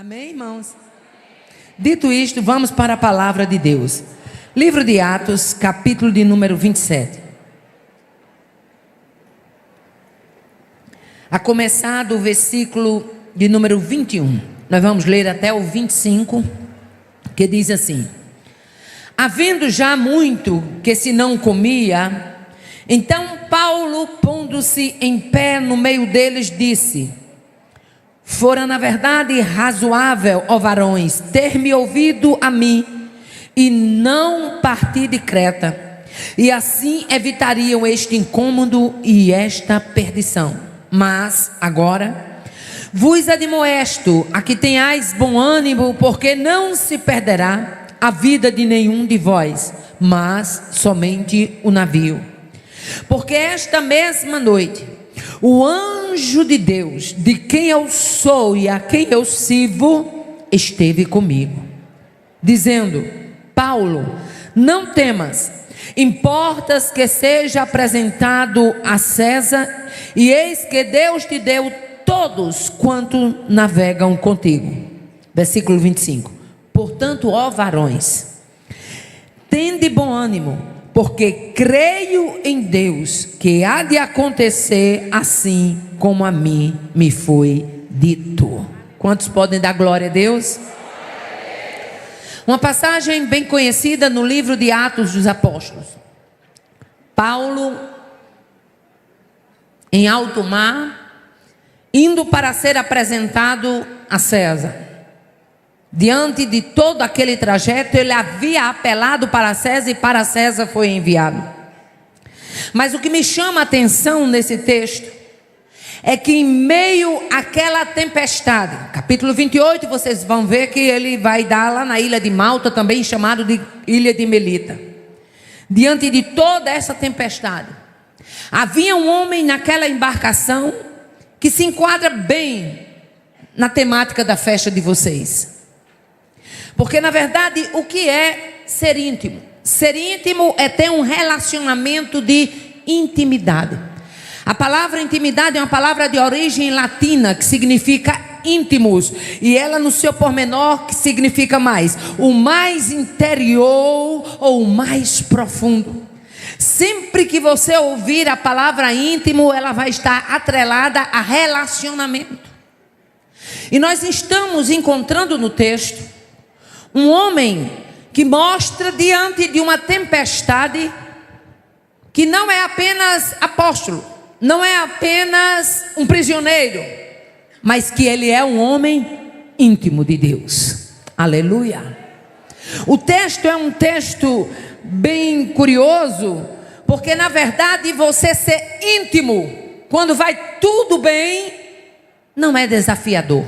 Amém, irmãos? Dito isto, vamos para a palavra de Deus. Livro de Atos, capítulo de número 27. A começar do versículo de número 21. Nós vamos ler até o 25, que diz assim: havendo já muito que se não comia, então Paulo, pondo-se em pé no meio deles, disse: fora na verdade razoável, ó varões, ter-me ouvido a mim, e não partir de Creta, e assim evitariam este incômodo e esta perdição. Mas agora vos admoesto a que tenhais bom ânimo, porque não se perderá a vida de nenhum de vós, mas somente o navio. Porque esta mesma noite o anjo de Deus, de quem eu sou e a quem eu sirvo, esteve comigo, dizendo: Paulo, não temas, importas que seja apresentado a César, e eis que Deus te deu todos quanto navegam contigo. Versículo 25. Portanto, ó varões, tende bom ânimo, porque creio em Deus que há de acontecer assim como a mim me foi dito. Quantos podem dar glória a Deus? Uma passagem bem conhecida no livro de Atos dos Apóstolos. Paulo, em alto mar, indo para ser apresentado a César. Diante de todo aquele trajeto, ele havia apelado para César e para César foi enviado. Mas o que me chama a atenção nesse texto é que em meio àquela tempestade, capítulo 28, vocês vão ver que ele vai dar lá na ilha de Malta, também chamado de ilha de Melita. Diante de toda essa tempestade, havia um homem naquela embarcação que se enquadra bem na temática da festa de vocês. Porque na verdade, o que é ser íntimo? Ser íntimo é ter um relacionamento de intimidade. A palavra intimidade é uma palavra de origem latina que significa íntimos, e ela no seu pormenor que significa mais, o mais interior ou o mais profundo. Sempre que você ouvir a palavra íntimo, ela vai estar atrelada a relacionamento. E nós estamos encontrando no texto um homem que mostra diante de uma tempestade que não é apenas apóstolo, não é apenas um prisioneiro, mas que ele é um homem íntimo de Deus. Aleluia. O texto é um texto bem curioso, porque na verdade você ser íntimo, quando vai tudo bem, não é desafiador.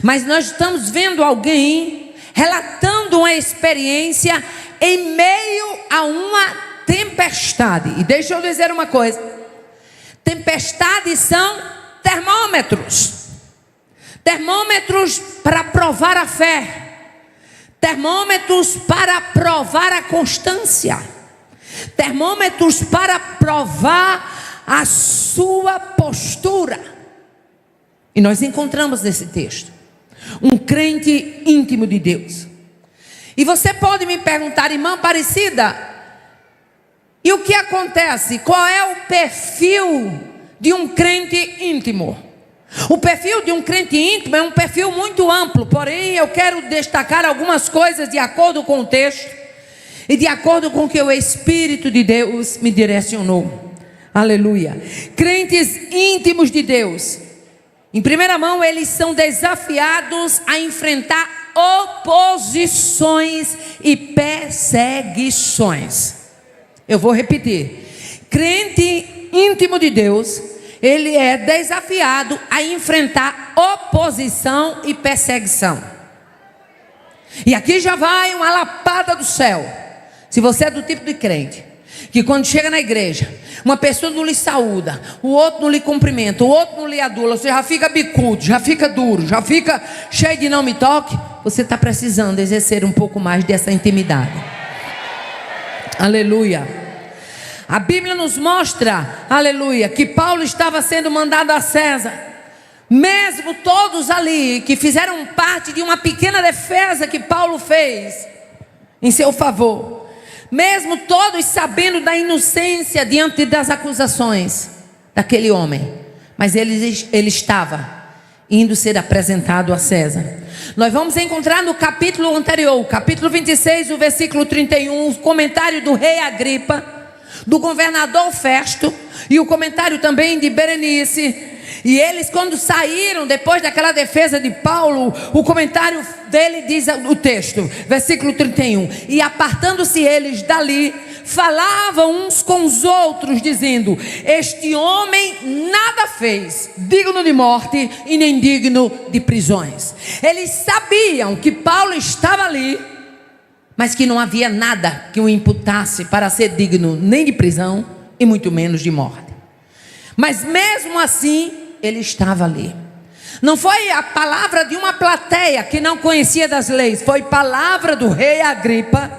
Mas nós estamos vendo alguém relatando uma experiência em meio a uma tempestade. E deixa eu dizer uma coisa: tempestades são termômetros. Termômetros para provar a fé. Termômetros para provar a constância. Termômetros para provar a sua postura. E nós encontramos nesse texto um crente íntimo de Deus. E você pode me perguntar: irmã Aparecida, e o que acontece? Qual é o perfil de um crente íntimo? O perfil de um crente íntimo é um perfil muito amplo, porém eu quero destacar algumas coisas de acordo com o texto e de acordo com o que o Espírito de Deus me direcionou. Aleluia. Crentes íntimos de Deus, em primeira mão, eles são desafiados a enfrentar oposições e perseguições. Eu vou repetir: crente íntimo de Deus, ele é desafiado a enfrentar oposição e perseguição. E aqui já vai uma lapada do céu. Se você é do tipo de crente que quando chega na igreja, uma pessoa não lhe saúda, o outro não lhe cumprimenta, o outro não lhe adula, você já fica bicudo, já fica duro, já fica cheio de não me toque, você está precisando exercer um pouco mais dessa intimidade. Aleluia. A Bíblia nos mostra, aleluia, que Paulo estava sendo mandado a César, Mesmo todos ali que fizeram parte de uma pequena defesa que Paulo fez em seu favor, mesmo todos sabendo da inocência diante das acusações daquele homem, mas ele estava indo ser apresentado a César. Nós vamos encontrar no capítulo anterior, capítulo 26, o versículo 31, o comentário do rei Agripa, do governador Festo e o comentário também de Berenice. E eles, quando saíram depois daquela defesa de Paulo, o comentário dele diz o texto, versículo 31: e apartando-se eles dali, falavam uns com os outros, dizendo: este homem nada fez digno de morte e nem digno de prisões. Eles sabiam que Paulo estava ali, mas que não havia nada que o imputasse para ser digno nem de prisão e muito menos de morte. Mas mesmo assim, ele estava ali. Não foi a palavra de uma plateia que não conhecia das leis, foi palavra do rei Agripa,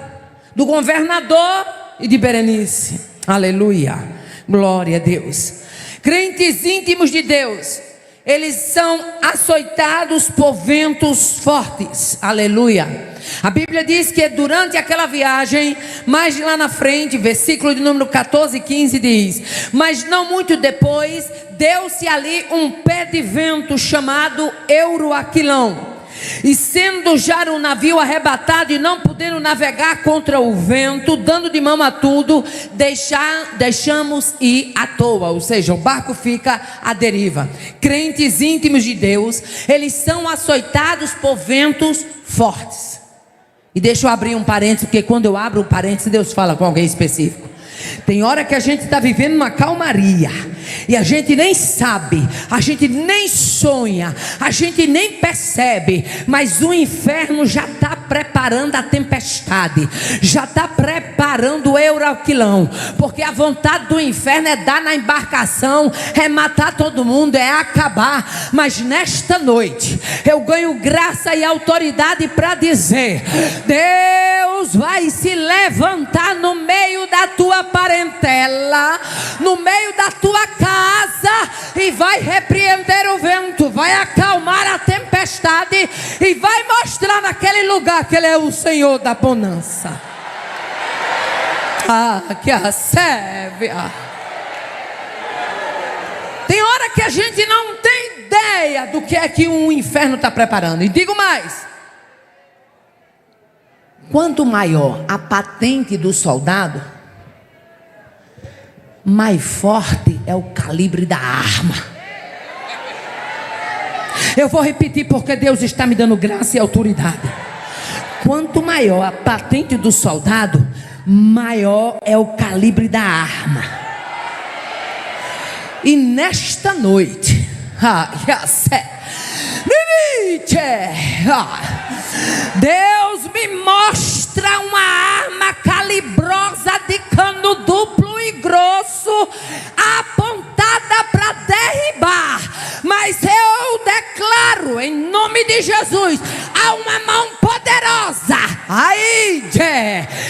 do governador e de Berenice. Aleluia, glória a Deus. Crentes íntimos de Deus, eles são açoitados por ventos fortes. Aleluia. A Bíblia diz que durante aquela viagem, mais lá na frente, versículo de número 14 e 15 diz: mas não muito depois, deu-se ali um pé de vento chamado Euroaquilão. E sendo já o navio arrebatado e não podendo navegar contra o vento, dando de mão a tudo, deixamos ir à toa. Ou seja, o barco fica à deriva. Crentes íntimos de Deus, eles são açoitados por ventos fortes. E deixa eu abrir um parênteses, porque quando eu abro um parênteses, Deus fala com alguém específico. Tem hora que a gente está vivendo uma calmaria e a gente nem sabe, a gente nem sonha, a gente nem percebe, mas o inferno já está preparando a tempestade, já está preparando o Euroaquilão, porque a vontade do inferno é dar na embarcação, é matar todo mundo, é acabar. Mas nesta noite eu ganho graça e autoridade para dizer: Deus vai se levantar no meio da tua parentela, no meio da tua casa, e vai repreender o vento, vai acalmar a tempestade e vai mostrar naquele lugar que Ele é o Senhor da bonança. Que a sérvia. Tem hora que a gente não tem ideia do que é que o inferno está preparando. E digo mais: quanto maior a patente do soldado, mais forte é o calibre da arma. Eu vou repetir porque Deus está me dando graça e autoridade. Quanto maior a patente do soldado, maior é o calibre da arma. E nesta noite, Deus me mostra uma arma calibrosa de cano duplo e grosso, apontada para derribar. Mas eu declaro em nome de Jesus, há uma mão poderosa aí de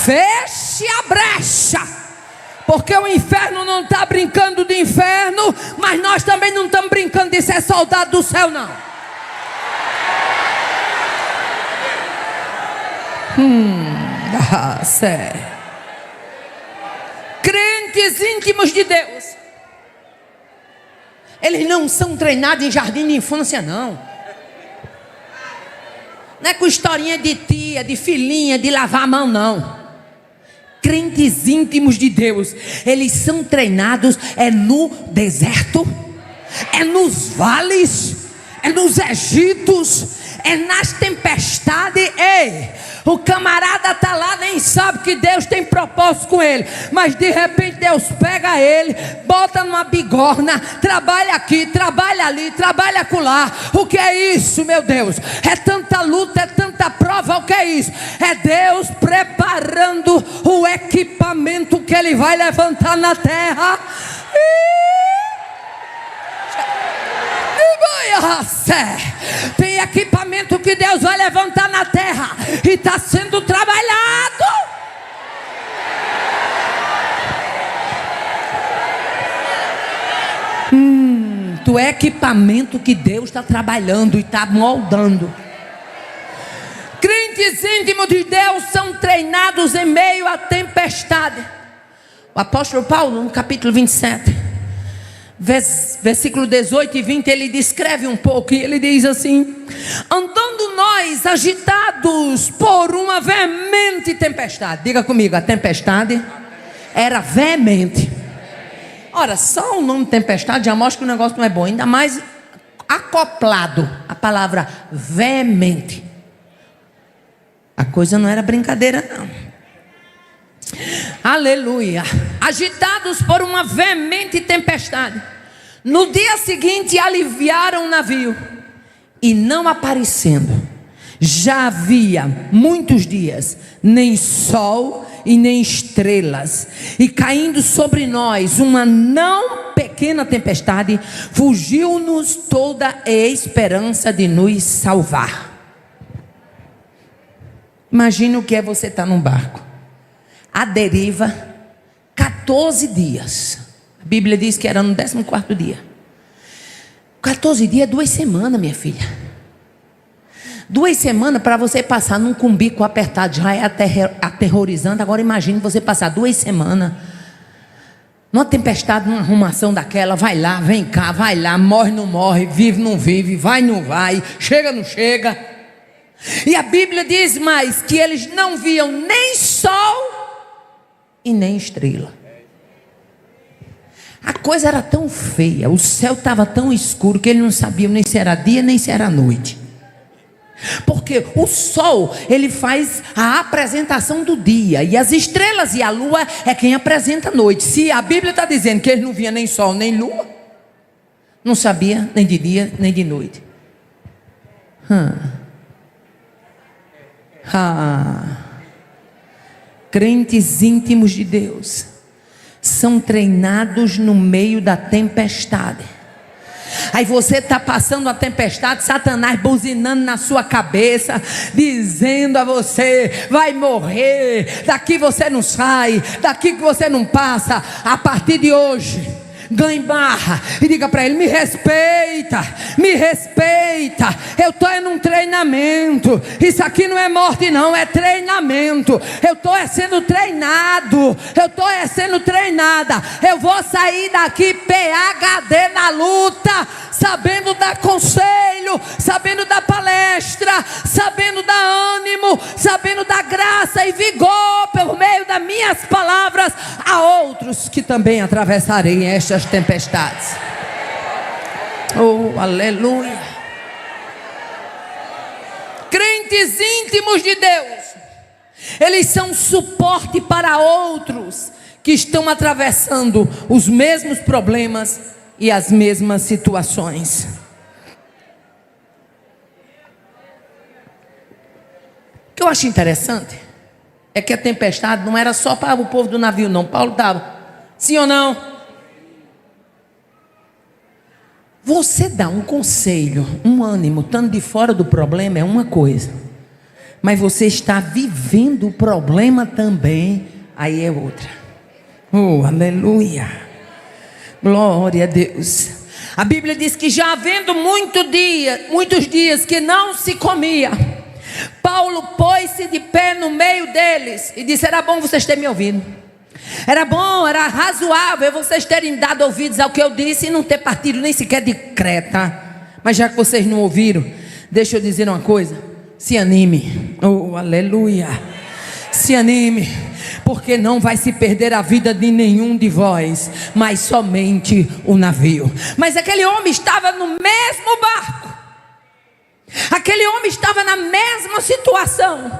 feche a brecha, porque o inferno não está brincando de inferno, mas nós também não estamos brincando de ser soldado do céu, não. Crentes íntimos de Deus, eles não são treinados em jardim de infância, não. Não é com historinha de tia, de filhinha, de lavar a mão, não. Crentes íntimos de Deus, eles são treinados no deserto, nos vales, nos Egitos, nas tempestades. Ei, o camarada está lá, nem sabe que Deus tem propósito com ele, mas de repente Deus pega ele, bota numa bigorna, trabalha aqui, trabalha ali, trabalha acolá. O que é isso, meu Deus? É tanta luta, é tanta prova. O que é isso? É Deus preparando o equipamento que Ele vai levantar na terra. Tem equipamento que Deus vai levantar na terra e está sendo trabalhado. Tu é equipamento que Deus está trabalhando e está moldando. Crentes íntimos de Deus são treinados em meio à tempestade. O apóstolo Paulo, no capítulo 27, versículo 18 e 20, ele descreve um pouco e ele diz assim: andando nós agitados por uma veemente tempestade. Diga comigo, a tempestade era veemente. Ora, só o nome tempestade já mostra que o negócio não é bom, ainda mais acoplado a palavra veemente. A coisa não era brincadeira não. Aleluia. Agitados por uma veemente tempestade, no dia seguinte aliviaram o navio, e não aparecendo, já havia muitos dias, nem sol e nem estrelas, e caindo sobre nós uma não pequena tempestade, fugiu-nos toda a esperança de nos salvar. Imagine o que é você estar num barco à deriva 14 dias. A Bíblia diz que era no 14º dia. 14 dias é 2 semanas, minha filha. 2 semanas para você passar num cumbico apertado já é aterrorizante. Agora imagine você passar 2 semanas numa tempestade, numa arrumação daquela. Vai lá, vem cá, vai lá, morre, não morre, vive, não vive, vai, não vai, chega, não chega. E a Bíblia diz mais que eles não viam nem sol e nem estrela. A coisa era tão feia, o céu estava tão escuro que eles não sabiam nem se era dia nem se era noite. Porque o sol, ele faz a apresentação do dia, e as estrelas e a lua é quem apresenta a noite. Se a Bíblia está dizendo que eles não viam nem sol nem lua, não sabia nem de dia nem de noite. Crentes íntimos de Deus são treinados no meio da tempestade. Aí você está passando a tempestade, Satanás buzinando na sua cabeça, dizendo a você: vai morrer, daqui você não sai, daqui que você não passa. A partir de hoje, ganhe barra e diga para ele: me respeita, me respeita. Eu estou em um treinamento. Isso aqui não é morte não, é treinamento. Eu estou sendo treinado, eu estou sendo treinada. Eu vou sair daqui PhD na luta, sabendo dar conselho, sabendo dar palestra, sabendo dar ânimo, sabendo dar graça e vigor por meio das minhas palavras a outros que também atravessarem estas tempestades. Oh, aleluia. Crentes íntimos de Deus, eles são suporte para outros que estão atravessando os mesmos problemas e as mesmas situações. O que eu acho interessante é que a tempestade não era só para o povo do navio não. Paulo estava, sim ou não? Você dá um conselho, um ânimo, estando de fora do problema é uma coisa, mas você está vivendo o problema também, aí é outra. Oh, aleluia, glória a Deus. A Bíblia diz que já havendo muitos dias que não se comia, Paulo pôs-se de pé no meio deles e disse: era bom vocês terem me ouvido. Era bom, era razoável vocês terem dado ouvidos ao que eu disse e não ter partido nem sequer de Creta. Mas já que vocês não ouviram, deixa eu dizer uma coisa: se anime. Oh, aleluia. Se anime, porque não vai se perder a vida de nenhum de vós, mas somente o navio. Mas aquele homem estava no mesmo barco, aquele homem estava na mesma situação.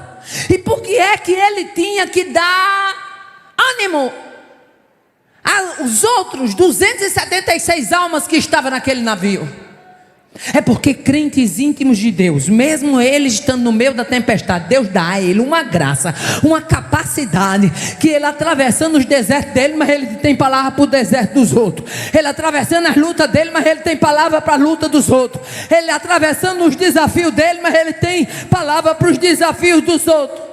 E por que é que ele tinha que dar ânimo aos outros 276 almas que estavam naquele navio? É porque crentes íntimos de Deus, mesmo eles estando no meio da tempestade, Deus dá a ele uma graça, uma capacidade, que ele atravessando os desertos dele, mas ele tem palavra para o deserto dos outros. Ele atravessando as lutas dele, mas ele tem palavra para a luta dos outros. Ele atravessando os desafios dele, mas ele tem palavra para os desafios dos outros.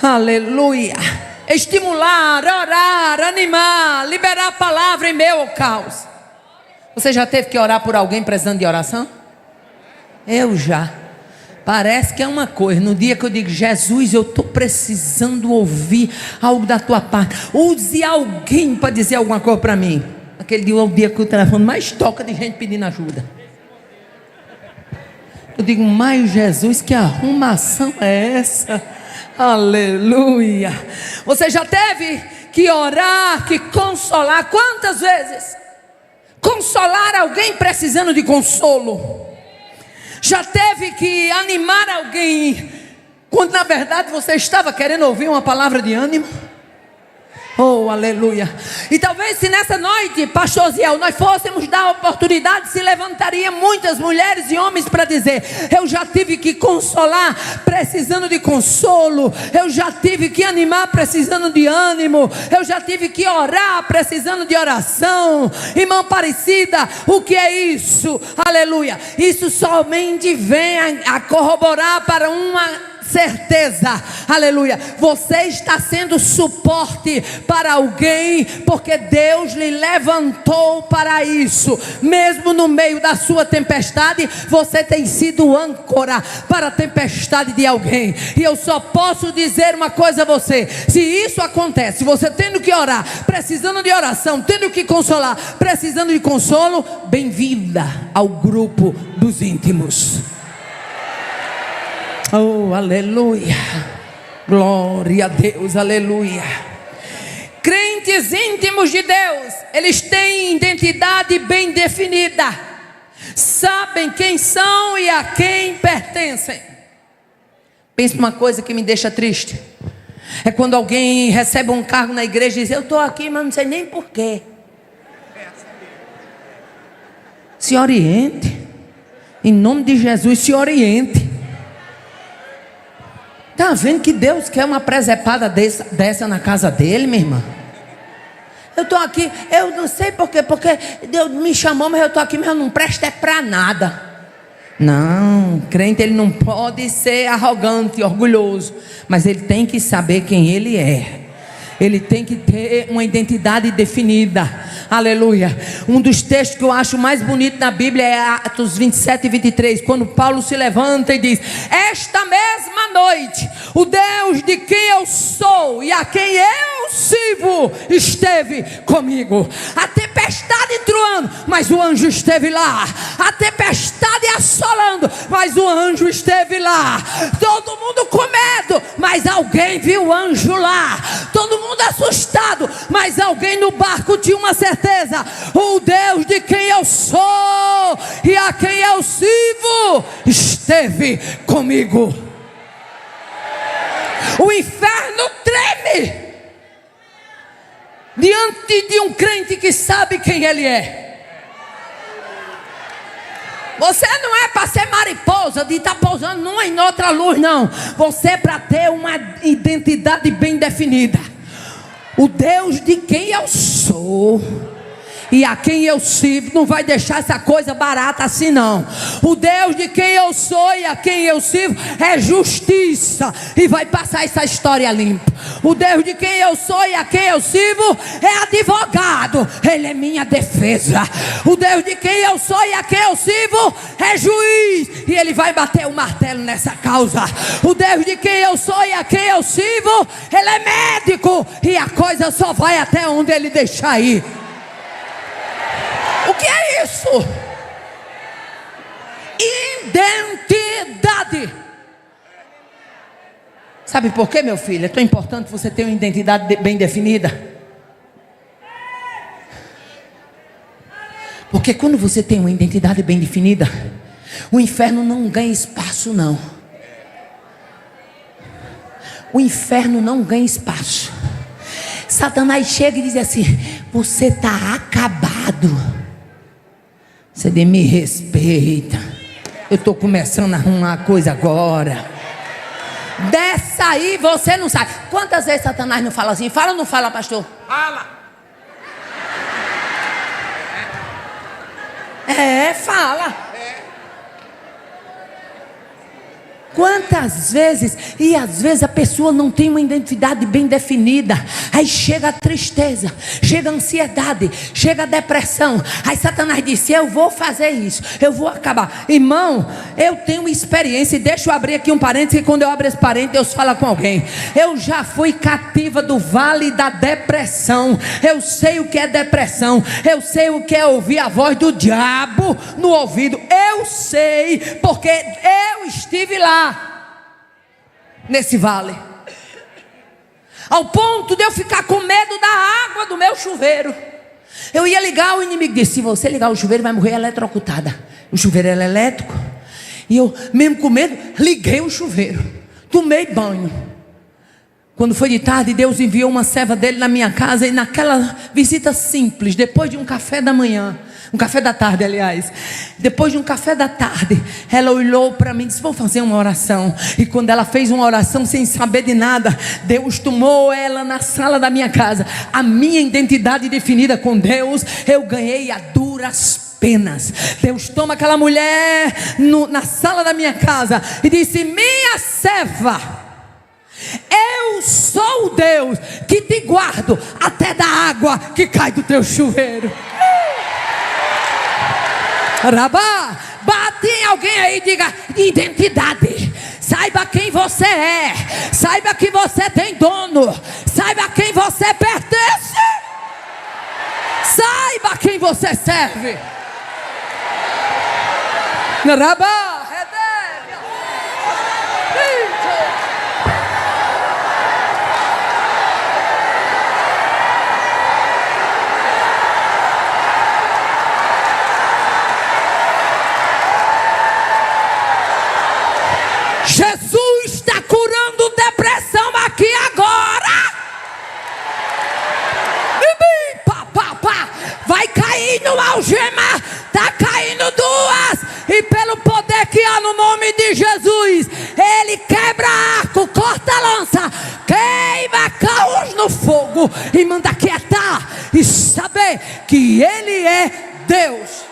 Aleluia. Estimular, orar, animar, liberar a palavra em meio ao caos. Você já teve que orar por alguém precisando de oração? Eu já. Parece que é uma coisa. No dia que eu digo, Jesus, eu estou precisando ouvir algo da tua parte, use alguém para dizer alguma coisa para mim. Aquele dia é o dia que o telefone mais toca de gente pedindo ajuda. Eu digo, mas Jesus, que arrumação é essa? Aleluia. Você já teve que orar, que consolar? Quantas vezes? Consolar alguém precisando de consolo. Já teve que animar alguém, quando na verdade você estava querendo ouvir uma palavra de ânimo? Oh, aleluia. E talvez se nessa noite, pastor Ziel, nós fôssemos dar a oportunidade, se levantaria muitas mulheres e homens para dizer: eu já tive que consolar precisando de consolo, eu já tive que animar precisando de ânimo, eu já tive que orar precisando de oração. Irmã Aparecida, o que é isso? Aleluia. Isso somente vem a corroborar para uma certeza, aleluia, você está sendo suporte para alguém, porque Deus lhe levantou para isso. Mesmo no meio da sua tempestade, você tem sido âncora para a tempestade de alguém. E eu só posso dizer uma coisa a você: se isso acontece, você tendo que orar, precisando de oração, tendo que consolar, precisando de consolo, bem-vinda ao grupo dos íntimos. Oh, aleluia, glória a Deus, aleluia. Crentes íntimos de Deus, eles têm identidade bem definida, sabem quem são e a quem pertencem. Pensa numa coisa que me deixa triste, é quando alguém recebe um cargo na igreja e diz: eu estou aqui, mas não sei nem porquê. Se oriente, em nome de Jesus, se oriente. Está vendo que Deus quer uma presepada dessa na casa dele, minha irmã? Eu estou aqui, eu não sei porquê, porque Deus me chamou, mas eu estou aqui, mas eu não presto é para nada. Não, crente, ele não pode ser arrogante, orgulhoso, mas ele tem que saber quem ele é. Ele tem que ter uma identidade definida. Aleluia. Um dos textos que eu acho mais bonito na Bíblia é Atos 27 e 23, quando Paulo se levanta e diz: esta mesma noite, o Deus de quem eu sou e a quem eu sirvo esteve comigo. A tempestade troando, mas o anjo esteve lá. A tempestade assolando, mas o anjo esteve lá. Todo mundo com medo, mas alguém viu o anjo lá. Todo mundo assustado, mas alguém no barco tinha uma certeza: o Deus de quem eu sou e a quem eu sirvo esteve comigo. O inferno treme diante de um crente que sabe quem ele é. Você não é para ser mariposa, de estar pousando numa e noutra luz, não. Você é para ter uma identidade bem definida. O Deus de quem eu sou e a quem eu sirvo não vai deixar essa coisa barata assim, não. O Deus de quem eu sou e a quem eu sirvo é justiça e vai passar essa história limpa. O Deus de quem eu sou e a quem eu sirvo é advogado, ele é minha defesa. O Deus de quem eu sou e a quem eu sirvo é juiz e ele vai bater o martelo nessa causa. O Deus de quem eu sou e a quem eu sirvo, ele é médico e a coisa só vai até onde ele deixar ir. O que é isso? Identidade. Sabe por quê, meu filho? É tão importante você ter uma identidade bem definida. Porque quando você tem uma identidade bem definida, o inferno não ganha espaço, não. O inferno não ganha espaço. Satanás chega e diz assim: você está acabado. Você me respeita. Eu estou começando a arrumar coisa agora. Dessa aí você não sai. Quantas vezes Satanás não fala assim? Fala ou não fala, pastor? Fala. Fala. Quantas vezes, e às vezes a pessoa não tem uma identidade bem definida, aí chega a tristeza, chega a ansiedade, chega a depressão, aí Satanás disse: eu vou fazer isso, eu vou acabar. Irmão, eu tenho experiência, e deixa eu abrir aqui um parênteses, que quando eu abro esse parênteses, Deus fala com alguém. Eu já fui cativa do vale da depressão, eu sei o que é depressão, eu sei o que é ouvir a voz do diabo no ouvido, eu sei, porque eu estive lá, nesse vale, ao ponto de eu ficar com medo da água do meu chuveiro. Eu ia ligar, o inimigo disse: se você ligar o chuveiro, vai morrer eletrocutada. O chuveiro era elétrico, e eu, mesmo com medo, liguei o chuveiro, tomei banho. Quando foi de tarde, Deus enviou uma serva dele na minha casa, e naquela visita simples, depois de um café da manhã, um café da tarde, aliás, depois de um café da tarde, ela olhou para mim e disse: vou fazer uma oração. E quando ela fez uma oração sem saber de nada, Deus tomou ela na sala da minha casa. A minha identidade definida com Deus, eu ganhei a duras penas. Deus toma aquela mulher na sala da minha casa e disse: minha serva, eu sou o Deus que te guardo até da água que cai do teu chuveiro. Rabá, bate em alguém aí e diga: identidade. Saiba quem você é, saiba que você tem dono, saiba quem você pertence, saiba quem você serve. Rabá. Jesus está curando depressão aqui agora. Vai cair numa algema, está caindo duas, e pelo poder que há no nome de Jesus, Ele quebra arco, corta lança, queima caos no fogo, e manda quietar e saber que Ele é Deus.